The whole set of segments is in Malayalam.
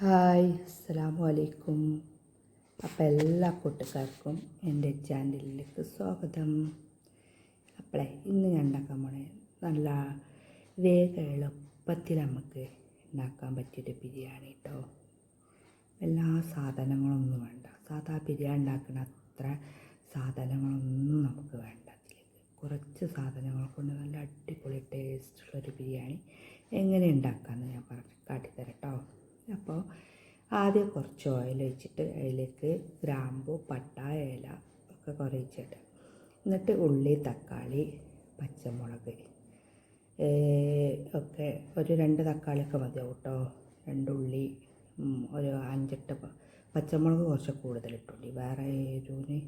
ഹായ് അസ്സലാമു അലൈക്കും. അപ്പോൾ എല്ലാ കൂട്ടുകാർക്കും എൻ്റെ ചാനലിലേക്ക് സ്വാഗതം. അപ്പോളേ ഇന്ന് ഞാൻ ഉണ്ടാക്കാൻ പോണേ നല്ല വേഗം എളുപ്പത്തിൽ നമുക്ക് ഉണ്ടാക്കാൻ പറ്റിയൊരു ബിരിയാണി കേട്ടോ. എല്ലാ സാധനങ്ങളൊന്നും വേണ്ട, സാധാ ബിരിയാണി ഉണ്ടാക്കുന്ന അത്ര സാധനങ്ങളൊന്നും നമുക്ക് വേണ്ട. അതിലേക്ക് കുറച്ച് സാധനങ്ങൾ കൊണ്ട് നല്ല അടിപൊളി ടേസ്റ്റുള്ളൊരു ബിരിയാണി എങ്ങനെ ഉണ്ടാക്കാമെന്ന് ഞാൻ കാട്ടിത്തരാം കേട്ടോ. അപ്പോൾ ആദ്യം കുറച്ച് ഓയിൽ ഒഴിച്ചിട്ട് അതിലേക്ക് ഗ്രാമ്പു, പട്ട, ഏല ഒക്കെ കുറച്ചിട്ട്, എന്നിട്ട് ഉള്ളി, തക്കാളി, പച്ചമുളക് ഒക്കെ ഒരു 2 തക്കാളിയൊക്കെ മതിയാവും കേട്ടോ. 2 ഉള്ളി, ഒരു 5-8 പച്ചമുളക് കുറച്ച് കൂടുതൽ ഇട്ടുള്ളി, വേറെ എരിവിന്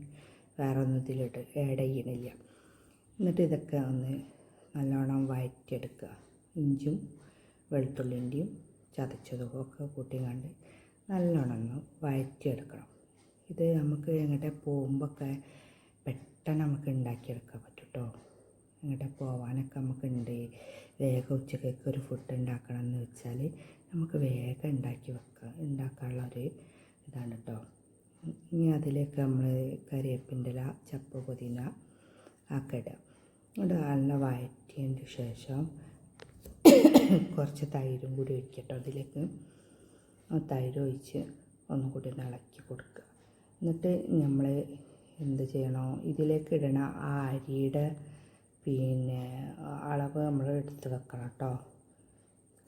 വേറെ ഒന്നും ഇതിലിട്ട് ആഡ് ചെയ്യണില്ല. എന്നിട്ട് ഇതൊക്കെ ഒന്ന് നല്ലോണം വഴറ്റിയെടുക്കുക. ഇഞ്ചും വെളുത്തുള്ളിൻ്റെയും ചതച്ചതും ഒക്കെ കൂട്ടി കണ്ട് നല്ലോണം ഒന്ന് വഴറ്റിയെടുക്കണം. ഇത് നമുക്ക് എങ്ങോട്ട് പോകുമ്പോഴൊക്കെ പെട്ടെന്ന് നമുക്ക് ഉണ്ടാക്കിയെടുക്കാൻ പറ്റും കേട്ടോ. എങ്ങോട്ട് പോകാനൊക്കെ നമുക്കുണ്ട്, വേഗം ഉച്ചക്കൊക്കെ ഒരു ഫുഡ് ഉണ്ടാക്കണം എന്ന് വെച്ചാൽ നമുക്ക് വേഗം ഉണ്ടാക്കാനുള്ളൊരു ഇതാണ് കേട്ടോ. ഇനി അതിലേക്ക് നമ്മൾ കരിവേപ്പിൻ്റെ ഇല, ചപ്പ്, പുതിന ഒക്കെ ഇടുക. അത് നല്ല വഴറ്റിയതിന് ശേഷം കുറച്ച് തൈരും കൂടി ഒഴിക്കട്ടോ. അതിലേക്ക് തൈര് ഒഴിച്ച് ഒന്നും കൂടി ഇളക്കി കൊടുക്കുക. എന്നിട്ട് നമ്മൾ എന്ത് ചെയ്യണോ, ഇതിലേക്ക് ഇടണ ആ അരിയുടെ അളവ് നമ്മൾ എടുത്ത് വെക്കണം കേട്ടോ.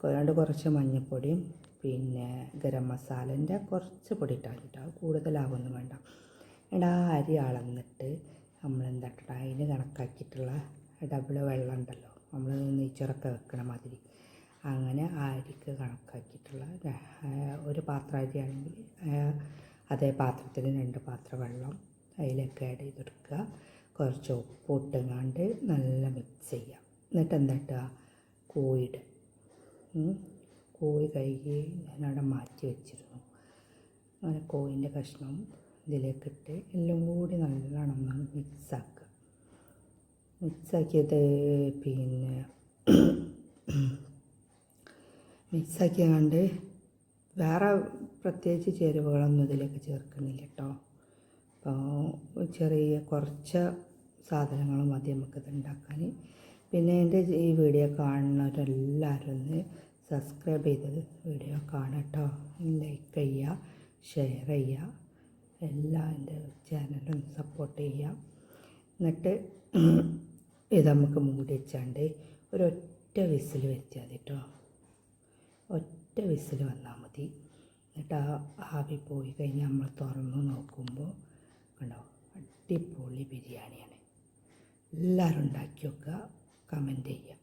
അതുകൊണ്ട് കുറച്ച് മഞ്ഞൾപ്പൊടിയും ഗരം മസാലേൻ്റെ കുറച്ച് പൊടി ഇട്ടാൽ കേട്ടോ, കൂടുതലാവൊന്നും വേണ്ട. എന്നിട്ട് ആ അരി അളന്നിട്ട് നമ്മൾ എന്താ അതിന് കണക്കാക്കിയിട്ടുള്ള ഡബിൾ വെള്ളം ഉണ്ടല്ലോ, നമ്മൾ നെയ്ച്ചോറൊക്കെ വെക്കണ മാതിരി, അങ്ങനെ ആ അരിക്ക് കണക്കാക്കിയിട്ടുള്ള ഒരു പാത്രം അരിയാണെങ്കിൽ അതേ പാത്രത്തിൽ 2 പാത്രം വെള്ളം അതിലേക്ക് ആഡ് ചെയ്തെടുക്കുക. കുറച്ച് ഉപ്പ് ഇട്ടുകൊണ്ട് നല്ല മിക്സ് ചെയ്യുക. എന്നിട്ട് എന്താ കോഴിയിടുക. കോഴി കഴുകി ഞാനവിടെ മാറ്റി വെച്ചിരുന്നു. അങ്ങനെ കോഴിൻ്റെ കഷ്ണം ഇതിലേക്കിട്ട് എല്ലാം കൂടി നല്ലോണം മിക്സാക്കുക. മിക്സാക്കിയത് മിക്സാക്കിയാണ്ട് വേറെ പ്രത്യേകിച്ച് ചേരുവകളൊന്നും ഇതിലേക്ക് ചേർക്കുന്നില്ല കേട്ടോ. അപ്പോൾ ചെറിയ കുറച്ച് സാധനങ്ങൾ മതി നമുക്കിത് ഉണ്ടാക്കാൻ. പിന്നെ എൻ്റെ ഈ വീഡിയോ കാണുന്നവരെല്ലാവരും ഒന്ന് സബ്സ്ക്രൈബ് ചെയ്ത് വീഡിയോ കാണട്ടോ, ലൈക്ക് ചെയ്യുക, ഷെയർ ചെയ്യുക, എല്ലാം എൻ്റെ ചാനലും സപ്പോർട്ട് ചെയ്യുക. എന്നിട്ട് ഇത് നമുക്ക് മൂടി വെച്ചാണ്ട് ഒരൊറ്റ വിസിൽ വെച്ചാൽ മതി കേട്ടോ. ഒറ്റ വിസിൽ വന്നാൽ മതി. എന്നിട്ട് ആവി പോയി കഴിഞ്ഞാൽ നമ്മൾ തുറന്ന് നോക്കുമ്പോൾ കണ്ടോ, അടിപൊളി ബിരിയാണിയാണ്. എല്ലാവരും ഉണ്ടാക്കി വെക്കുക, കമൻറ്റ് ചെയ്യുക.